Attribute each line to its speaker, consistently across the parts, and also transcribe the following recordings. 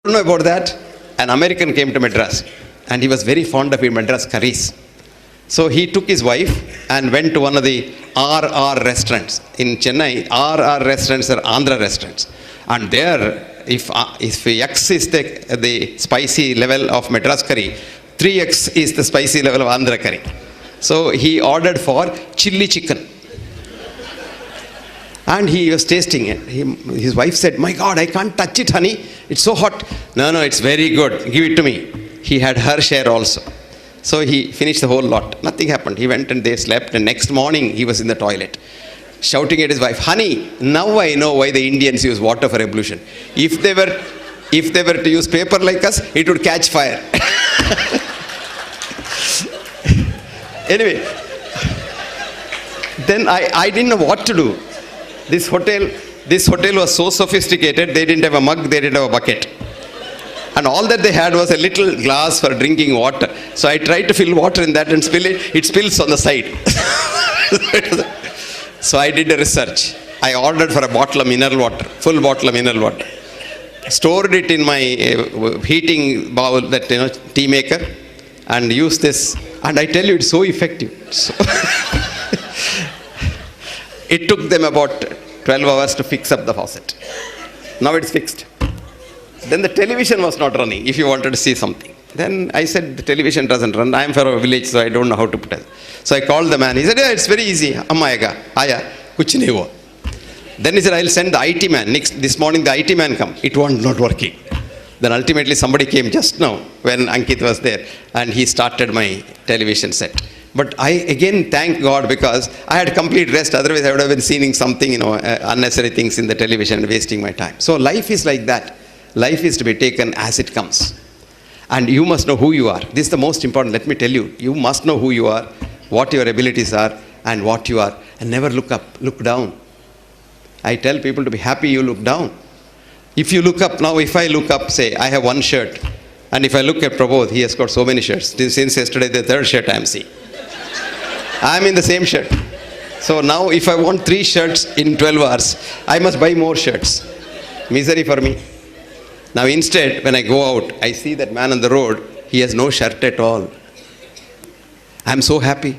Speaker 1: don't know about that. An American came to Madras and he was very fond of Madras curries. So he took his wife and went to one of the RR restaurants. In Chennai, RR restaurants are Andhra restaurants. And there, if X is the spicy level of Madras curry, 3X is the spicy level of Andhra curry. So he ordered for chili chicken. And he was tasting it. His wife said, "My God, I can't touch it, honey. It's so hot." No, it's very good. Give it to me. He had her share also. So he finished the whole lot. Nothing happened. He went and they slept. And next morning, he was in the toilet, shouting at his wife, "Honey, now I know why the Indians use water for ablution. If they were to use paper like us, it would catch fire." Anyway, then I didn't know what to do. This hotel was so sophisticated, they didn't have a mug, they didn't have a bucket. And all that they had was a little glass for drinking water. So I tried to fill water in that and spill it. It spills on the side. So I did a research. I ordered for a bottle of mineral water, full bottle of mineral water. Stored it in my heating bowl, that tea maker, and used this. And I tell you, it's so effective. It took them about 12 hours to fix up the faucet. Now it's fixed. Then the television was not running if you wanted to see something. Then I said, the television doesn't run. I am from a village, so I don't know how to put it. So I called the man. He said, "Yeah, it's very easy. Ammayega, aya, kuch nahi hua." Then he said, "I'll send the IT man." This morning the IT man come. It was not working. Then ultimately somebody came just now when Ankit was there, and he started my television set. But I again thank God because I had complete rest. Otherwise I would have been seeing something, unnecessary things in the television and wasting my time. So life is like that. Life is to be taken as it comes. And you must know who you are. This is the most important. Let me tell you. You must know who you are, what your abilities are, and what you are. And never look up, look down. I tell people to be happy you look down. If you look up, now if I look up, say, I have one shirt. And if I look at Prabodh, he has got so many shirts. Since yesterday, the third shirt I am seeing. I am in the same shirt. So now if I want 3 shirts in 12 hours, I must buy more shirts. Misery for me. Now instead, when I go out, I see that man on the road, he has no shirt at all. I am so happy.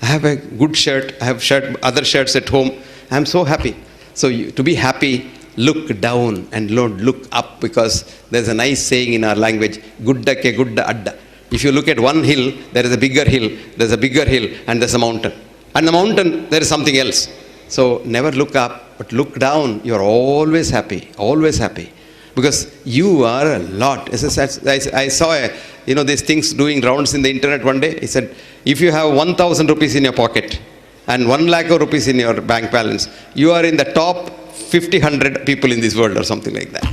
Speaker 1: I have a good shirt. I have other shirts at home. I am so happy. So to be happy, look down and don't look up, because there's a nice saying in our language, "Gudda ke gudda adda." If you look at one hill, there is a bigger hill, there's a bigger hill, and there's a mountain. And the mountain, there is something else. So never look up, but look down. You're always happy, always happy. Because you are a lot. I saw these things doing rounds in the internet one day. He said, if you have 1,000 rupees in your pocket and 1 lakh of rupees in your bank balance, you are in the top 100 people in this world or something like that.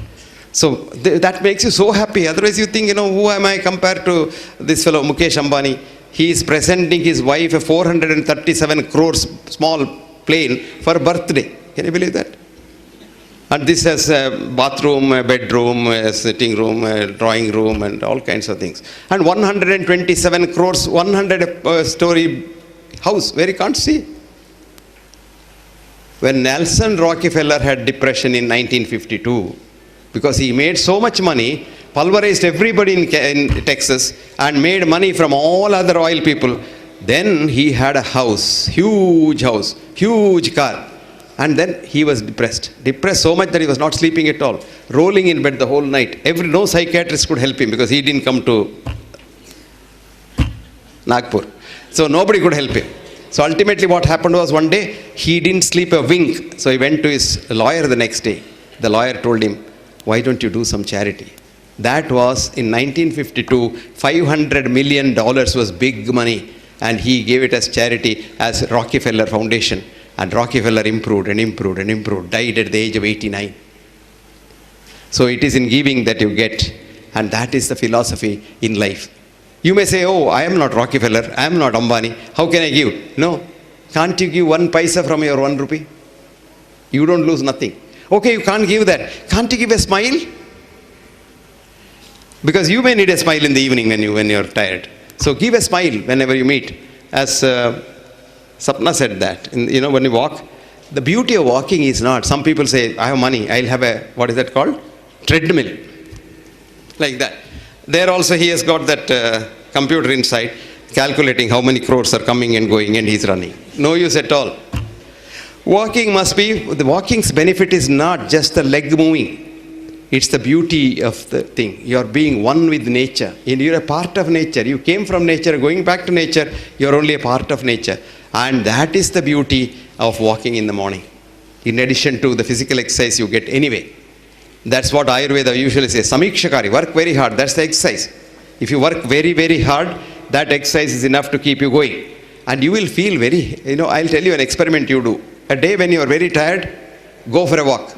Speaker 1: So that makes you so happy. Otherwise you think, who am I compared to this fellow Mukesh Ambani? He is presenting his wife a 437 crores small plane for a birthday. Can you believe that? And this has a bathroom, a bedroom, a sitting room, a drawing room, and all kinds of things. And 127 crores, 100-story house where you can't see. When Nelson Rockefeller had depression in 1952, because he made so much money, pulverized everybody in Texas, and made money from all other oil people, then he had a house, huge car. And then he was depressed so much that he was not sleeping at all, rolling in bed the whole night. No psychiatrist could help him because he didn't come to Nagpur. So nobody could help him. So ultimately what happened was, one day he didn't sleep a wink. So he went to his lawyer the next day. The lawyer told him, "Why don't you do some charity?" That was in 1952, $500 million was big money. And he gave it as charity as Rockefeller Foundation. And Rockefeller improved and improved and improved, died at the age of 89. So it is in giving that you get. And that is the philosophy in life. You may say, "Oh, I am not Rockefeller, I am not Ambani. How can I give?" No. Can't you give 1 paisa from your 1 rupee? You don't lose nothing. Okay, you can't give that. Can't you give a smile? Because you may need a smile in the evening when you're tired. So give a smile whenever you meet. As Sapna said that, when you walk, the beauty of walking is not, some people say, "I have money, I'll have what is that called? Treadmill." like that. There also he has got that computer inside, calculating how many crores are coming and going, and he's running. No use at all. Walking must be, the walking's benefit is not just the leg moving. It's the beauty of the thing. You're being one with nature. And you're a part of nature. You came from nature, going back to nature, you're only a part of nature. And that is the beauty of walking in the morning. In addition to the physical exercise you get anyway. That's what Ayurveda usually says. Samikshakari, work very hard. That's the exercise. If you work very, very hard, that exercise is enough to keep you going. And you will feel very, I'll tell you an experiment you do. A day when you are very tired, go for a walk.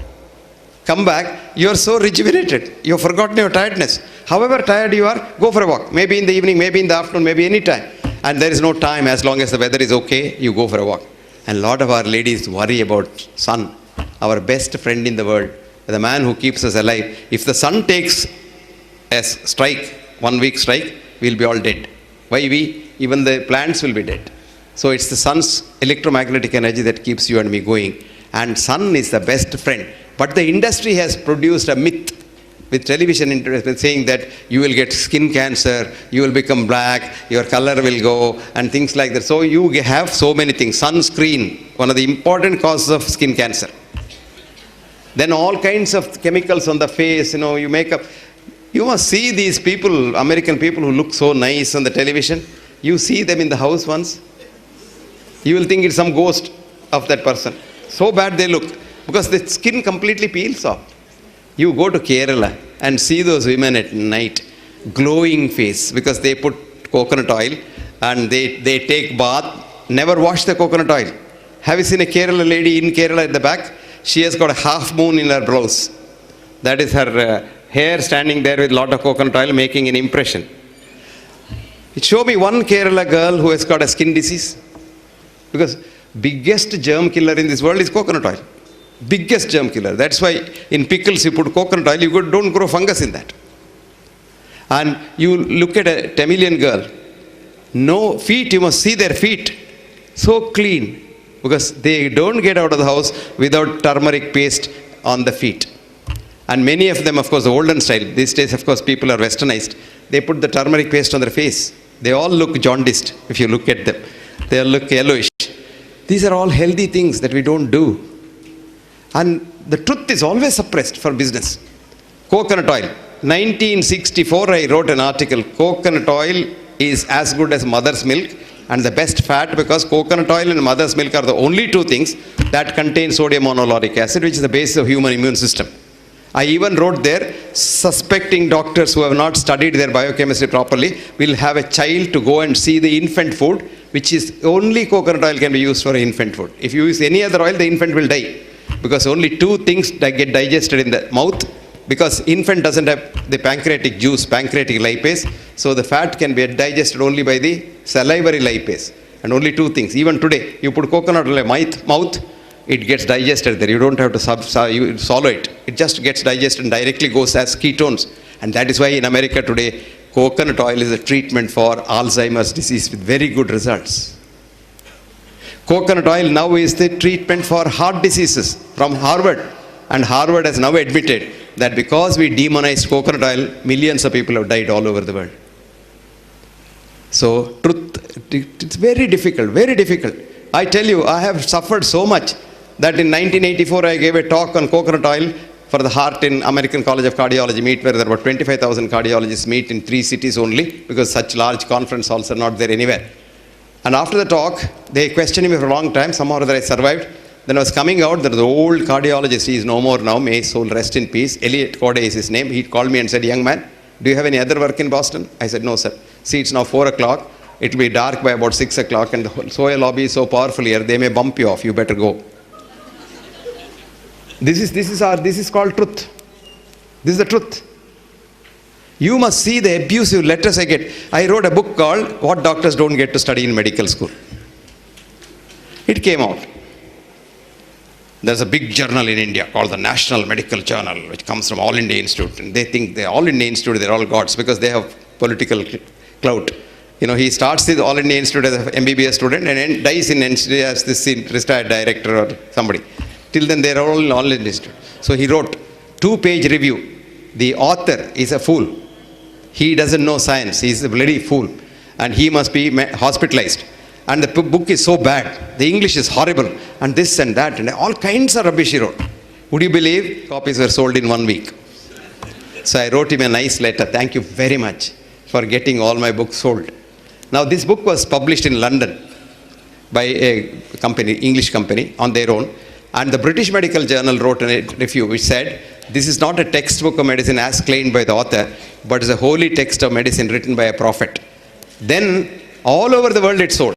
Speaker 1: Come back, you are so rejuvenated. You have forgotten your tiredness. However tired you are, go for a walk. Maybe in the evening, maybe in the afternoon, maybe any time. And there is no time. As long as the weather is okay, you go for a walk. And a lot of our ladies worry about sun, our best friend in the world, the man who keeps us alive. If the sun takes a strike, 1 week strike, we'll be all dead. Why we? Even the plants will be dead. So it's the sun's electromagnetic energy that keeps you and me going. And sun is the best friend. But the industry has produced a myth with television interest saying that you will get skin cancer, you will become black, your color will go, and things like that. So you have so many things. Sunscreen, one of the important causes of skin cancer. Then all kinds of chemicals on the face, you make up. You must see these people, American people who look so nice on the television. You see them in the house once. You will think it's some ghost of that person. So bad they look. Because the skin completely peels off. You go to Kerala and see those women at night, glowing face, because they put coconut oil and they take bath, never wash the coconut oil. Have you seen a Kerala lady in Kerala at the back? She has got a half moon in her blouse. That is her hair standing there with a lot of coconut oil making an impression. Show me one Kerala girl who has got a skin disease. Because biggest germ killer in this world is coconut oil. Biggest germ killer. That's why in pickles you put coconut oil, you don't grow fungus in that. And you look at a Tamilian girl, no feet, you must see their feet. So clean. Because they don't get out of the house without turmeric paste on the feet. And many of them, of course, the olden style. These days, of course, people are westernized. They put the turmeric paste on their face. They all look jaundiced if you look at them. They all look yellowish. These are all healthy things that we don't do. And the truth is always suppressed for business. Coconut oil. 1964, I wrote an article. Coconut oil is as good as mother's milk and the best fat, because coconut oil and mother's milk are the only two things that contain sodium monolauric acid, which is the basis of human immune system. I even wrote there, suspecting doctors who have not studied their biochemistry properly will have a child to go and see the infant food, which is only coconut oil can be used for infant food. If you use any other oil, the infant will die. Because only two things that get digested in the mouth, because infant doesn't have the pancreatic juice, pancreatic lipase, so the fat can be digested only by the salivary lipase. And only two things. Even today, you put coconut oil in mouth, it gets digested there. You don't have to swallow it. It just gets digested and directly goes as ketones. And that is why in America today, coconut oil is a treatment for Alzheimer's disease with very good results. Coconut oil now is the treatment for heart diseases from Harvard. And Harvard has now admitted that because we demonized coconut oil, millions of people have died all over the world. So, truth, it's very difficult, very difficult. I tell you, I have suffered so much that in 1984 I gave a talk on coconut oil for the heart in American College of Cardiology meet, where there were 25,000 cardiologists meet in 3 cities only, because such large conference halls are not there anywhere. And after the talk, they questioned me for a long time. Somehow or other I survived. Then I was coming out, there was an old cardiologist, he is no more now, may his soul rest in peace. Elliot Corday is his name. He called me and said, "Young man, do you have any other work in Boston?" I said, "No, sir. See, it's now 4 o'clock. It will be dark by about 6 o'clock, and the Soya lobby is so powerful here, they may bump you off. You better go." This is called truth. This is the truth. You must see the abusive letters I get. I wrote a book called What Doctors Don't Get to Study in Medical School. It came out. There's a big journal in India called the National Medical Journal, which comes from All India Institute. And they think the All India Institute, they're all gods because they have political clout. He starts with All India Institute as an MBBS student and then dies in NCD as this retired director or somebody. Till then, they're all in All India Institute. So he wrote 2-page review. The author is a fool. He doesn't know science. He's a bloody fool. And he must be hospitalized. And the book is so bad. The English is horrible. And this and that. And all kinds of rubbish he wrote. Would you believe? Copies were sold in 1 week. So I wrote him a nice letter. Thank you very much for getting all my books sold. Now this book was published in London by a company, English company, on their own. And the British Medical Journal wrote a review which said, this is not a textbook of medicine as claimed by the author, but is a holy text of medicine written by a prophet. Then all over the world it sold.